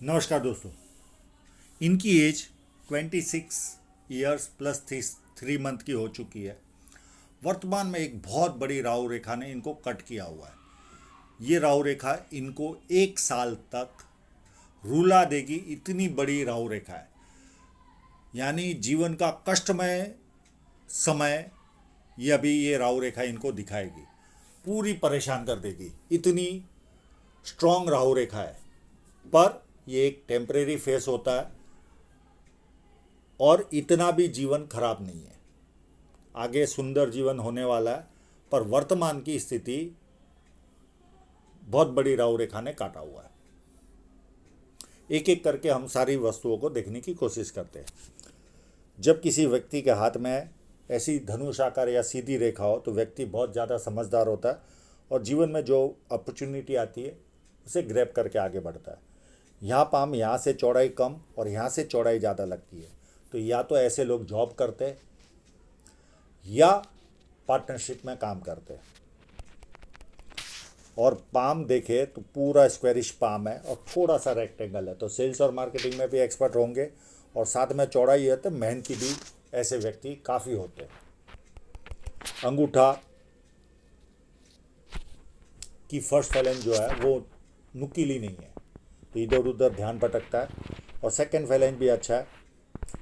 नमस्कार दोस्तों। इनकी एज 26 ईयर्स प्लस 3 मंथ की हो चुकी है। वर्तमान में एक बहुत बड़ी राहु रेखा ने इनको कट किया हुआ है। ये राहु रेखा इनको 1 साल तक रुला देगी, इतनी बड़ी राहु रेखा है। यानी जीवन का कष्टमय समय ये राहु रेखा इनको दिखाएगी, पूरी परेशान कर देगी, इतनी स्ट्रांग राहु रेखा है। पर ये एक टेम्परेरी फेस होता है और इतना भी जीवन खराब नहीं है। आगे सुंदर जीवन होने वाला है, पर वर्तमान की स्थिति बहुत बड़ी राहु रेखा ने काटा हुआ है। एक एक करके हम सारी वस्तुओं को देखने की कोशिश करते हैं। जब किसी व्यक्ति के हाथ में ऐसी धनुष आकार या सीधी रेखा हो तो व्यक्ति बहुत ज़्यादा समझदार होता है और जीवन में जो अपॉर्चुनिटी आती है उसे ग्रैब करके आगे बढ़ता है। यहाँ पाम यहाँ से चौड़ाई कम और यहाँ से चौड़ाई ज़्यादा लगती है, तो या तो ऐसे लोग जॉब करते या पार्टनरशिप में काम करते। और पाम देखे तो पूरा स्क्वेरिश पाम है और थोड़ा सा रेक्टेंगल है, तो सेल्स और मार्केटिंग में भी एक्सपर्ट होंगे। और साथ में चौड़ाई है तो मेहनती भी ऐसे व्यक्ति काफ़ी होते हैं। अंगूठा की फर्स्ट फैलेंज जो है वो नुकीली नहीं है, तो इधर उधर ध्यान भटकता है। और सेकंड फैलेंज भी अच्छा है,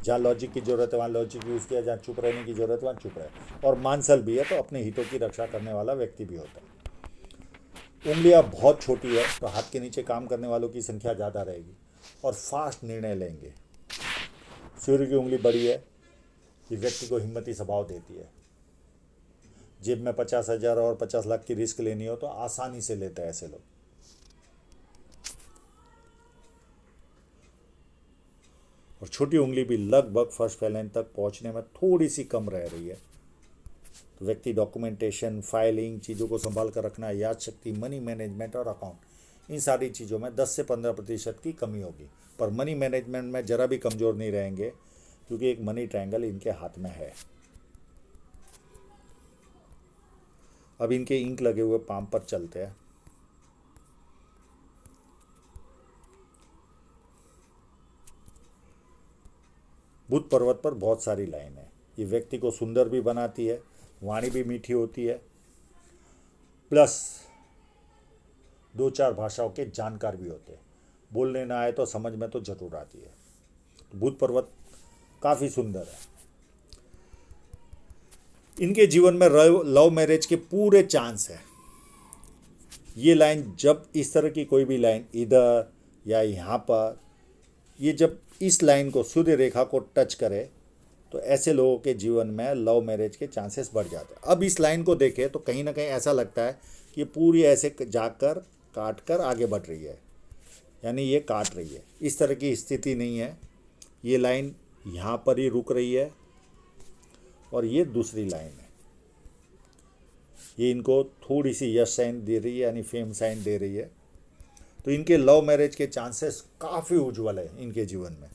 जहाँ लॉजिक की ज़रूरत है वहाँ लॉजिक यूज़ किया, जहाँ चुप रहने की ज़रूरत है वहाँ चुप रहे। और मांसल भी है, तो अपने हितों की रक्षा करने वाला व्यक्ति भी होता है। उंगलियाँ बहुत छोटी है, तो हाथ के नीचे काम करने वालों की संख्या ज़्यादा रहेगी और फास्ट निर्णय लेंगे। सूर्य की उंगली बड़ी है, ये व्यक्ति को हिम्मती स्वभाव देती है। जेब में 50,000 और 50 लाख की रिस्क लेनी हो तो आसानी से लेते हैं ऐसे लोग। और छोटी उंगली भी लगभग फर्स्ट फैलेंज तक पहुंचने में थोड़ी सी कम रह रही है। तो व्यक्ति डॉक्यूमेंटेशन, फाइलिंग, चीज़ों को संभाल कर रखना, याद शक्ति, मनी मैनेजमेंट और अकाउंट, इन सारी चीज़ों में 10 से 15% की कमी होगी। पर मनी मैनेजमेंट में ज़रा भी कमज़ोर नहीं रहेंगे, क्योंकि एक मनी ट्रायंगल इनके हाथ में है। अब इनके इंक लगे हुए पाम पर चलते हैं। बुध पर्वत पर बहुत सारी लाइन है। ये व्यक्ति को सुंदर भी बनाती है, वाणी भी मीठी होती है, प्लस 2-4 भाषाओं के जानकार भी होते हैं। बोलने ना आए तो समझ में तो जरूर आती है। बुध पर्वत काफ़ी सुंदर है। इनके जीवन में लव मैरिज के पूरे चांस है। ये लाइन, जब इस तरह की कोई भी लाइन इधर या यहाँ पर, ये जब इस लाइन को, सूर्य रेखा को टच करे, तो ऐसे लोगों के जीवन में लव मैरिज के चांसेस बढ़ जाते हैं। अब इस लाइन को देखें तो कहीं ना कहीं ऐसा लगता है कि ये पूरी ऐसे जाकर काट कर आगे बढ़ रही है, यानी ये काट रही है। इस तरह की स्थिति नहीं है। ये लाइन यहाँ पर ही रुक रही है और ये दूसरी लाइन है। ये इनको थोड़ी सी यश साइन दे रही है, यानी फेम साइन दे रही है। तो इनके लव मैरिज के चांसेस काफ़ी उज्जवल है इनके जीवन में।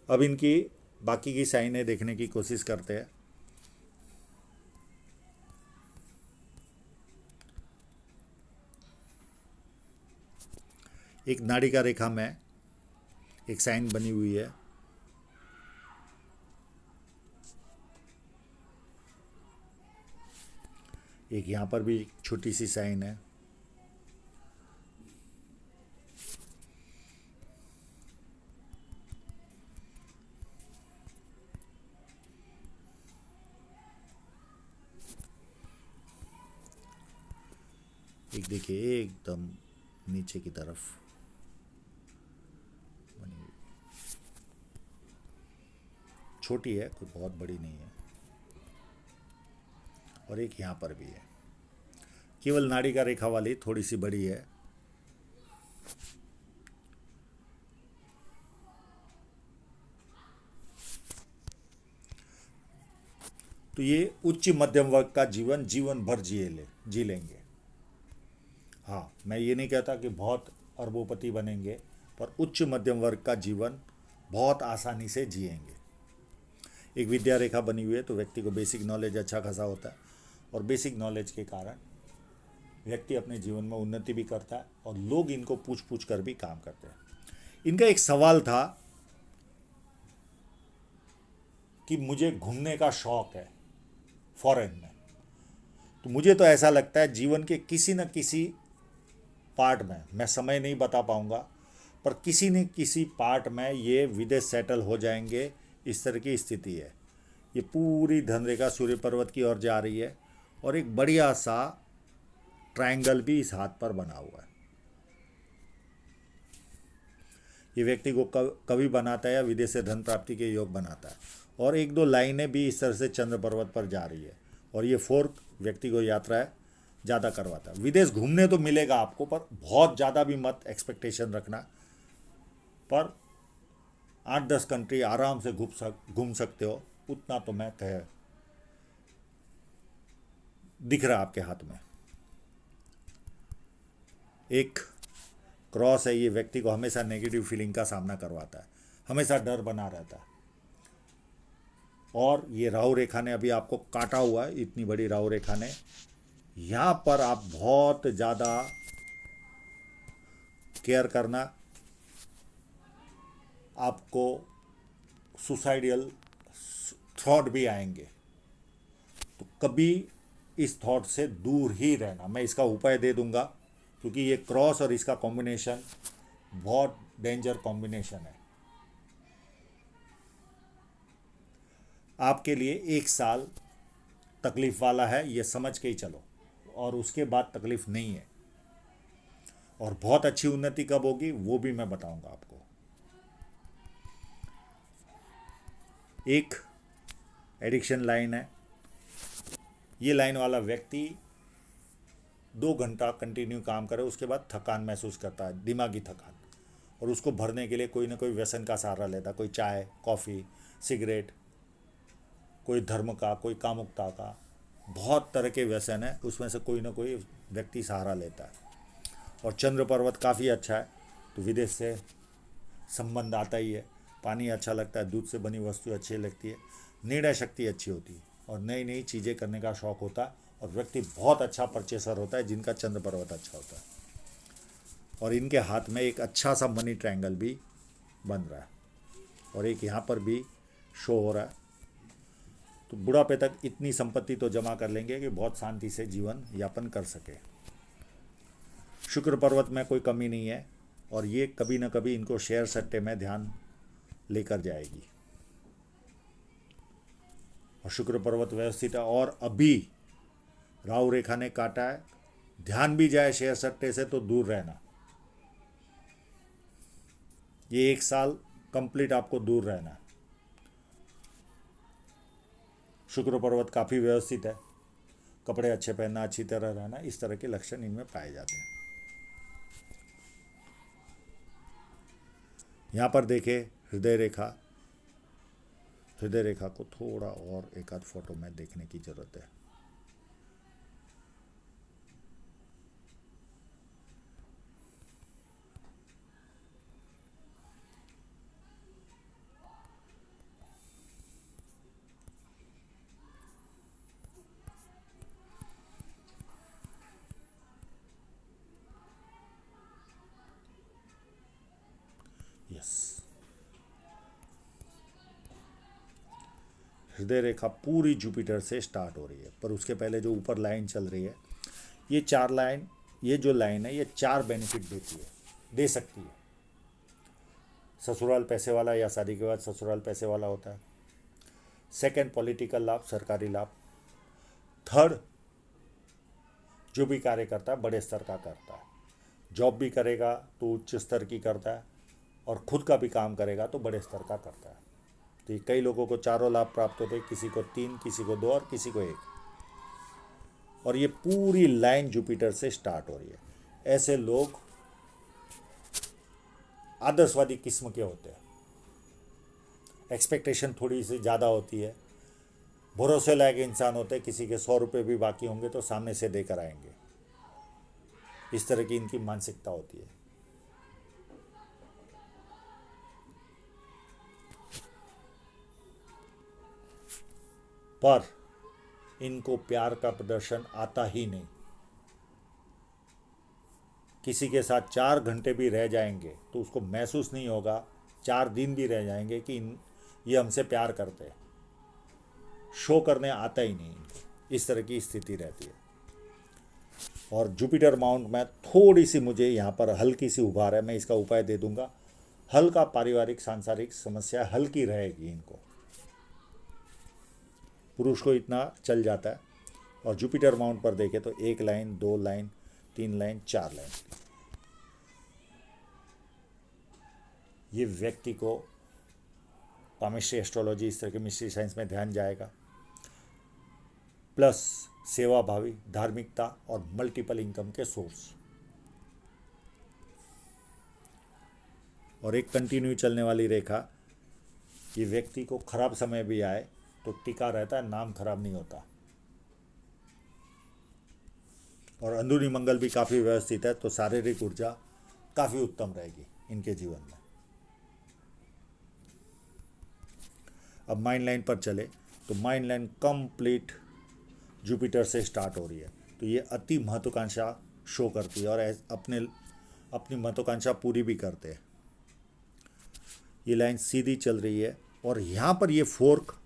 अब इनकी बाकी की साइनें देखने की कोशिश करते हैं। एक नाड़िका रेखा में एक साइन बनी हुई है। एक यहाँ पर भी छोटी सी साइन है। एक देखिए एकदम नीचे की तरफ बनी हुई, छोटी है, कोई बहुत बड़ी नहीं है। और एक यहाँ पर भी है, केवल नाड़िका रेखा वाली थोड़ी सी बड़ी है। तो ये उच्च मध्यम वर्ग का जीवन जीवन भर जी लेंगे। हाँ, मैं ये नहीं कहता कि बहुत अरबोपति बनेंगे, पर उच्च मध्यम वर्ग का जीवन बहुत आसानी से जिएंगे। एक विद्या रेखा बनी हुई है, तो व्यक्ति को बेसिक नॉलेज अच्छा खासा होता है और बेसिक नॉलेज के कारण व्यक्ति अपने जीवन में उन्नति भी करता है और लोग इनको पूछ पूछ कर भी काम करते हैं। इनका एक सवाल था कि मुझे घूमने का शौक है फॉरेन में। तो मुझे तो ऐसा लगता है जीवन के किसी न किसी पार्ट में, मैं समय नहीं बता पाऊंगा, पर किसी न किसी पार्ट में ये विदेश सेटल हो जाएंगे, इस तरह की स्थिति है। ये पूरी धनरेखा सूर्य पर्वत की ओर जा रही है और एक बढ़िया सा ट्रायंगल भी इस हाथ पर बना हुआ है। ये व्यक्ति को कवि बनाता है या विदेश से धन प्राप्ति के योग बनाता है। और एक दो लाइनें भी इस तरह से चंद्र पर्वत पर जा रही है और ये फोर्क व्यक्ति को यात्रा ज़्यादा करवाता है। विदेश घूमने तो मिलेगा आपको, पर बहुत ज़्यादा भी मत एक्सपेक्टेशन रखना। पर 8-10 कंट्री आराम से घूम सकते हो, उतना तो मैं कह दिख रहा आपके हाथ में। एक क्रॉस है, ये व्यक्ति को हमेशा नेगेटिव फीलिंग का सामना करवाता है, हमेशा डर बना रहता है। और ये राहु रेखा ने अभी आपको काटा हुआ है, इतनी बड़ी राहु रेखा ने। यहाँ पर आप बहुत ज़्यादा केयर करना, आपको सुसाइडियल थॉट भी आएंगे, तो कभी इस थॉट से दूर ही रहना। मैं इसका उपाय दे दूंगा, क्योंकि ये क्रॉस और इसका कॉम्बिनेशन बहुत डेंजर कॉम्बिनेशन है। आपके लिए 1 साल तकलीफ वाला है, ये समझ के ही चलो, और उसके बाद तकलीफ नहीं है। और बहुत अच्छी उन्नति कब होगी वो भी मैं बताऊंगा आपको। एक एडिक्शन लाइन है, ये लाइन वाला व्यक्ति 2 घंटा कंटिन्यू काम करे, उसके बाद थकान महसूस करता है, दिमागी थकान, और उसको भरने के लिए कोई ना कोई व्यसन का सहारा लेता है। कोई चाय, कॉफ़ी, सिगरेट, कोई धर्म का, कोई कामुकता का, बहुत तरह के व्यसन है, उसमें से कोई ना कोई व्यक्ति सहारा लेता है। और चंद्र पर्वत काफ़ी अच्छा है, तो विदेश से संबंध आता ही है। पानी अच्छा लगता है, दूध से बनी वस्तु अच्छी लगती है, निर्णय शक्ति अच्छी होती है और नई नई चीज़ें करने का शौक़ होता है। और व्यक्ति बहुत अच्छा परचेसर होता है जिनका चंद्र पर्वत अच्छा होता है। और इनके हाथ में एक अच्छा सा मनी ट्रायंगल भी बन रहा है और एक यहाँ पर भी शो हो रहा है। तो बुढ़ापे तक इतनी संपत्ति तो जमा कर लेंगे कि बहुत शांति से जीवन यापन कर सके। शुक्र पर्वत में कोई कमी नहीं है और ये कभी ना कभी इनको शेयर सट्टे में ध्यान लेकर जाएगी। और शुक्र पर्वत व्यवस्थित है और अभी राहु रेखा ने काटा है। ध्यान भी जाए शेयर सट्टे से तो दूर रहना। ये 1 साल कंप्लीट आपको दूर रहना है। शुक्र पर्वत काफ़ी व्यवस्थित है, कपड़े अच्छे पहनना, अच्छी तरह रहना, इस तरह के लक्षण इनमें पाए जाते हैं। यहाँ पर देखें हृदय रेखा। हृदय रेखा को थोड़ा और एक आध फोटो में देखने की जरूरत है। यस, हृदय रेखा पूरी जुपिटर से स्टार्ट हो रही है, पर उसके पहले जो ऊपर लाइन चल रही है, ये 4 लाइन, ये जो लाइन है ये 4 बेनिफिट देती है, दे सकती है। ससुराल पैसे वाला या शादी के बाद ससुराल पैसे वाला होता है। सेकंड, पॉलिटिकल लाभ, सरकारी लाभ। थर्ड, जो भी कार्य करता है बड़े स्तर का करता है। जॉब भी करेगा तो उच्च स्तर की करता है और खुद का भी काम करेगा तो बड़े स्तर का करता है। तो ये कई लोगों को चारों लाभ प्राप्त होते हैं, किसी को 3, किसी को 2 और किसी को 1। और ये पूरी लाइन जुपिटर से स्टार्ट हो रही है। ऐसे लोग आदर्शवादी किस्म के होते हैं, एक्सपेक्टेशन थोड़ी सी ज़्यादा होती है, भरोसे लायक इंसान होते हैं, किसी के 100 रुपये भी बाकी होंगे तो सामने से देकर आएंगे, इस तरह की इनकी मानसिकता होती है। पर इनको प्यार का प्रदर्शन आता ही नहीं। किसी के साथ 4 घंटे भी रह जाएंगे तो उसको महसूस नहीं होगा, 4 दिन भी रह जाएंगे कि ये हमसे प्यार करते हैं, शो करने आता ही नहीं इनको, इस तरह की स्थिति रहती है। और जुपिटर माउंट में थोड़ी सी मुझे यहाँ पर हल्की सी उभार है, मैं इसका उपाय दे दूंगा। हल्का पारिवारिक सांसारिक समस्या हल्की रहेगी इनको, पुरुष को इतना चल जाता है। और जुपिटर माउंट पर देखें तो 1 लाइन 2 लाइन 3 लाइन 4 लाइन, ये व्यक्ति को पामिस्ट्री एस्ट्रोलॉजी इस तरह के मिस्ट्री साइंस में ध्यान जाएगा, प्लस सेवा भावी धार्मिकता और मल्टीपल इनकम के सोर्स, और एक कंटिन्यू चलने वाली रेखा। ये व्यक्ति को खराब समय भी आए तो टिका रहता है, नाम खराब नहीं होता। और अंदरूनी मंगल भी काफ़ी व्यवस्थित है, तो शारीरिक ऊर्जा काफ़ी उत्तम रहेगी इनके जीवन में। अब माइंड लाइन पर चले तो माइंड लाइन कंप्लीट जुपिटर से स्टार्ट हो रही है, तो ये अति महत्वाकांक्षा शो करती है और अपनी महत्वाकांक्षा पूरी भी करते हैं। ये लाइन सीधी चल रही है और यहाँ पर ये फोर्क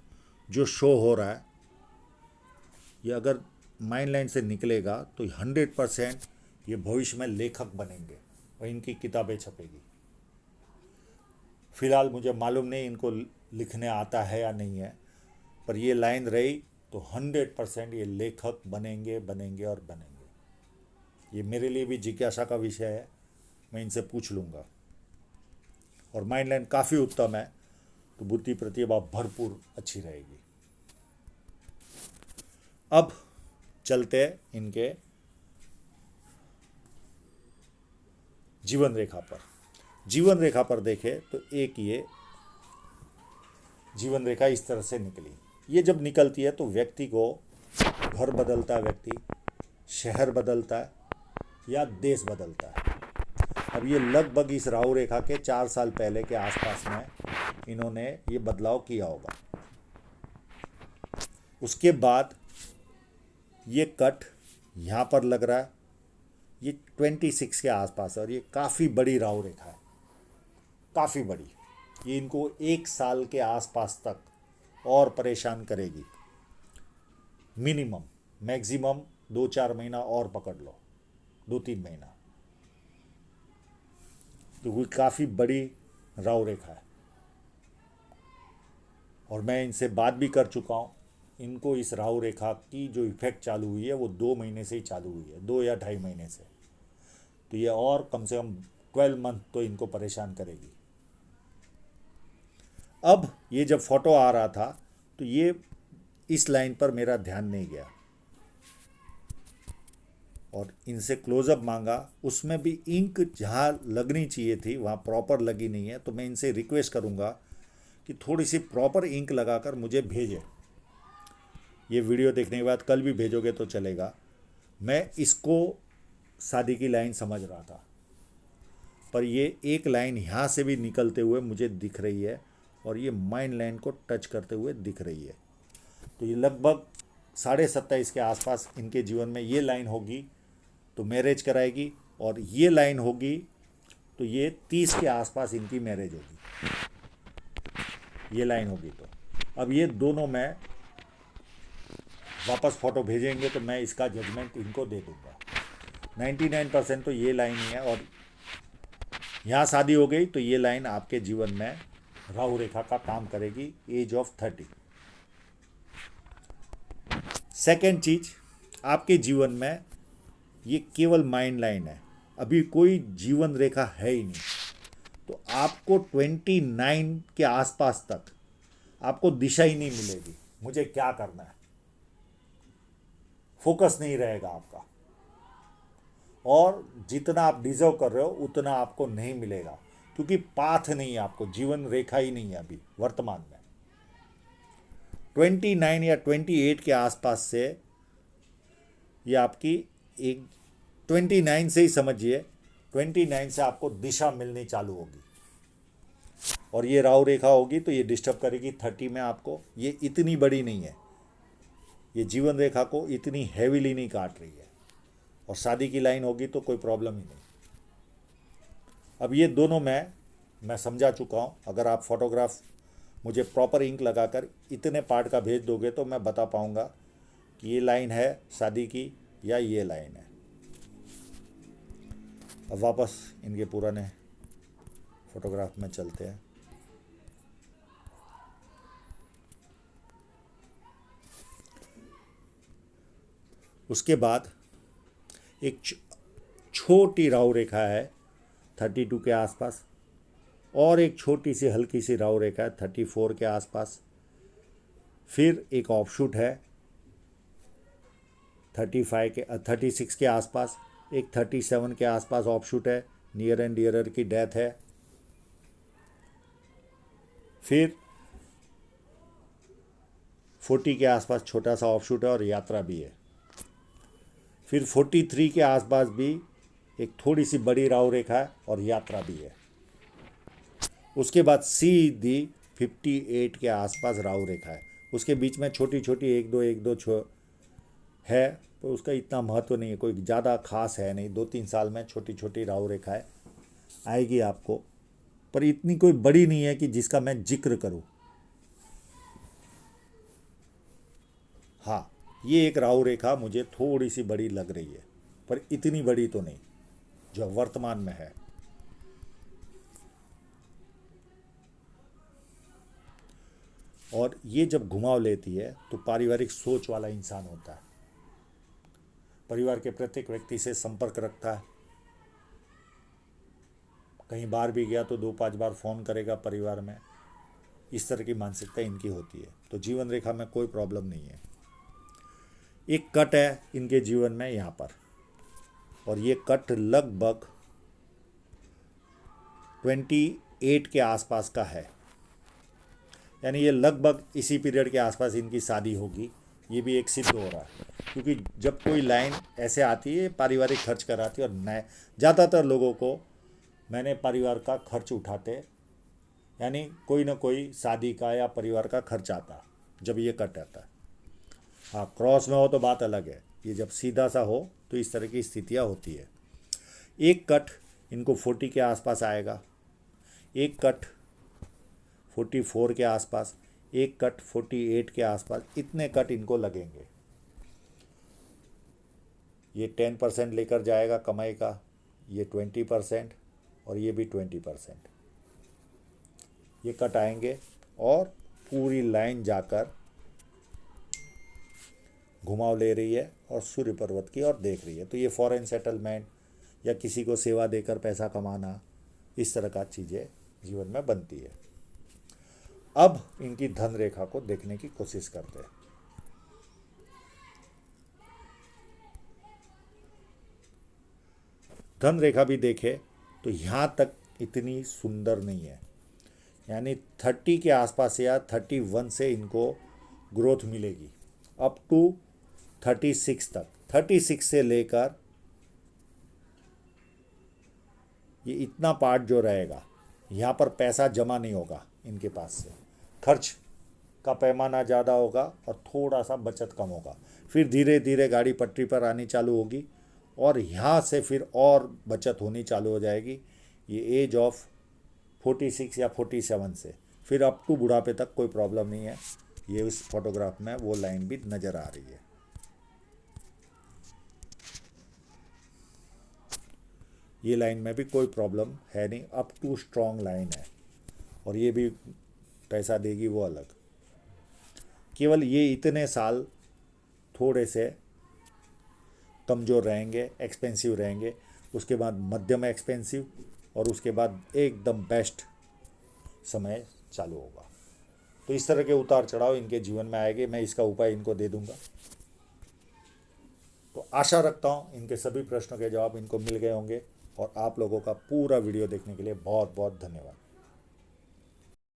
जो शो हो रहा है, ये अगर माइंड लाइन से निकलेगा तो 100% ये भविष्य में लेखक बनेंगे और इनकी किताबें छपेगी। फिलहाल मुझे मालूम नहीं इनको लिखने आता है या नहीं है, पर ये लाइन रही तो 100% ये लेखक बनेंगे बनेंगे और बनेंगे। ये मेरे लिए भी जिज्ञासा का विषय है, मैं इनसे पूछ लूँगा। और माइंड लाइन काफ़ी उत्तम है, तो बुद्धि प्रतिभा भरपूर अच्छी रहेगी। अब चलते हैं इनके जीवन रेखा पर। जीवन रेखा पर देखें तो एक ये जीवन रेखा इस तरह से निकली। ये जब निकलती है तो व्यक्ति को घर बदलता है, व्यक्ति शहर बदलता है या देश बदलता है। अब ये लगभग इस राहु रेखा के 4 साल पहले के आसपास में इन्होंने ये बदलाव किया होगा। उसके बाद ये कट यहाँ पर लग रहा है, ये 26 के आसपास है और ये काफ़ी बड़ी राहु रेखा है, काफ़ी बड़ी। ये इनको 1 साल के आसपास तक और परेशान करेगी, मिनिमम। मैक्सिमम 2-4 महीना और पकड़ लो, 2-3 महीना। तो वो काफ़ी बड़ी राहु रेखा है और मैं इनसे बात भी कर चुका हूँ। इनको इस राहु रेखा की जो इफेक्ट चालू हुई है वो 2 महीने से ही चालू हुई है, 2 या 2.5 महीने से। तो ये और कम से कम 12 मंथ तो इनको परेशान करेगी। अब ये जब फोटो आ रहा था तो ये इस लाइन पर मेरा ध्यान नहीं गया और इनसे क्लोजअप मांगा, उसमें भी इंक जहाँ लगनी चाहिए थी वहाँ प्रॉपर लगी नहीं है। तो मैं इनसे रिक्वेस्ट करूँगा कि थोड़ी सी प्रॉपर इंक लगाकर मुझे भेजें। ये वीडियो देखने के बाद कल भी भेजोगे तो चलेगा। मैं इसको शादी की लाइन समझ रहा था, पर ये एक लाइन यहाँ से भी निकलते हुए मुझे दिख रही है और ये माइंड लाइन को टच करते हुए दिख रही है। तो ये लगभग 27.5 के आसपास इनके जीवन में ये लाइन होगी तो मैरिज कराएगी, और ये लाइन होगी तो ये 30 के आसपास इनकी मैरिज होगी। ये लाइन होगी तो अब ये दोनों में वापस फ़ोटो भेजेंगे तो मैं इसका जजमेंट इनको दे दूँगा। 99% तो ये लाइन ही है। और यहाँ शादी हो गई तो ये लाइन आपके जीवन में राहु रेखा का काम करेगी एज ऑफ 30। सेकेंड चीज, आपके जीवन में ये केवल माइंड लाइन है, अभी कोई जीवन रेखा है ही नहीं। तो आपको 29 के आसपास तक आपको दिशा ही नहीं मिलेगी, मुझे क्या करना है। फोकस नहीं रहेगा आपका, और जितना आप डिजर्व कर रहे हो उतना आपको नहीं मिलेगा, क्योंकि पाथ नहीं है आपको, जीवन रेखा ही नहीं है अभी वर्तमान में। 29 या 28 के आसपास से ये आपकी एक 29 से ही समझिए, 29 से आपको दिशा मिलनी चालू होगी। और ये राहु रेखा होगी तो ये डिस्टर्ब करेगी 30 में आपको। ये इतनी बड़ी नहीं है, ये जीवन रेखा को इतनी हैवीली नहीं काट रही है। और शादी की लाइन होगी तो कोई प्रॉब्लम ही नहीं। अब ये दोनों मैं समझा चुका हूँ। अगर आप फोटोग्राफ मुझे प्रॉपर इंक लगाकर इतने पार्ट का भेज दोगे तो मैं बता पाऊँगा कि ये लाइन है शादी की या ये लाइन है। अब वापस इनके पुराने फोटोग्राफ में चलते हैं। उसके बाद एक छोटी राव रेखा है 32 के आसपास, और एक छोटी सी हल्की सी राव रेखा है 34 के आसपास। फिर एक ऑफशूट है 36 के आसपास, एक 37 के आसपास ऑफशूट है, नियर एंड डियरर की डेथ है। फिर 40 के आसपास छोटा सा ऑफशूट है और यात्रा भी है। फिर 43 के आसपास भी एक थोड़ी सी बड़ी राव रेखा है और यात्रा भी है। उसके बाद सीधी 58 के आसपास राव रेखा है। उसके बीच में छोटी छोटी एक दो है, तो उसका इतना महत्व नहीं है, कोई ज़्यादा खास है नहीं। 2-3 साल में छोटी छोटी राव रेखाएं आएगी आपको, पर इतनी कोई बड़ी नहीं है कि जिसका मैं जिक्र करूं। हाँ, ये एक राहु रेखा मुझे थोड़ी सी बड़ी लग रही है, पर इतनी बड़ी तो नहीं जो वर्तमान में है। और ये जब घुमाव लेती है तो पारिवारिक सोच वाला इंसान होता है, परिवार के प्रत्येक व्यक्ति से संपर्क रखता है। कहीं बाहर भी गया तो 2-5 बार फ़ोन करेगा परिवार में। इस तरह की मानसिकता इनकी होती है, तो जीवन रेखा में कोई प्रॉब्लम नहीं है। एक कट है इनके जीवन में यहाँ पर, और ये कट लगभग 28 के आसपास का है, यानी ये लगभग इसी पीरियड के आसपास इनकी शादी होगी। ये भी एक सिद्ध हो रहा है, क्योंकि जब कोई लाइन ऐसे आती है पारिवारिक खर्च कराती है। और नए ज़्यादातर लोगों को मैंने परिवार का खर्च उठाते, यानी कोई ना कोई शादी का या परिवार का खर्च आता जब ये कट आता है। हाँ, क्रॉस में हो तो बात अलग है, ये जब सीधा सा हो तो इस तरह की स्थितियाँ होती है। एक कट इनको 40 के आसपास आएगा, एक कट 44 के आसपास, एक कट 48 के आसपास। इतने कट इनको लगेंगे। ये 10% लेकर जाएगा कमाई का, ये 20%, और ये भी 20%। ये कट आएंगे और पूरी लाइन जाकर घुमाव ले रही है और सूर्य पर्वत की ओर देख रही है। तो ये फॉरेन सेटलमेंट या किसी को सेवा देकर पैसा कमाना, इस तरह का चीज़ें जीवन में बनती है। अब इनकी धन रेखा को देखने की कोशिश करते हैं। धन रेखा भी देखे तो यहाँ तक इतनी सुंदर नहीं है, यानी 30 के आसपास या 31 से इनको ग्रोथ मिलेगी अप टू 36 तक। 36 से लेकर ये इतना पार्ट जो रहेगा, यहाँ पर पैसा जमा नहीं होगा इनके पास से, खर्च का पैमाना ज़्यादा होगा और थोड़ा सा बचत कम होगा। फिर धीरे धीरे गाड़ी पटरी पर आनी चालू होगी और यहाँ से फिर और बचत होनी चालू हो जाएगी। ये एज ऑफ 46 या 47 से फिर अप टू बुढ़ापे तक कोई प्रॉब्लम नहीं है। ये उस फोटोग्राफ में वो लाइन भी नज़र आ रही है। ये लाइन में भी कोई प्रॉब्लम है नहीं, अप टू स्ट्रॉन्ग लाइन है, और ये भी पैसा देगी वो अलग। केवल ये इतने साल थोड़े से कमज़ोर रहेंगे, एक्सपेंसिव रहेंगे, उसके बाद मध्यम एक्सपेंसिव, और उसके बाद एकदम बेस्ट समय चालू होगा। तो इस तरह के उतार चढ़ाव इनके जीवन में आएंगे। मैं इसका उपाय इनको दे दूंगा। तो आशा रखता हूँ इनके सभी प्रश्नों के जवाब इनको मिल गए होंगे, और आप लोगों का पूरा वीडियो देखने के लिए बहुत बहुत धन्यवाद।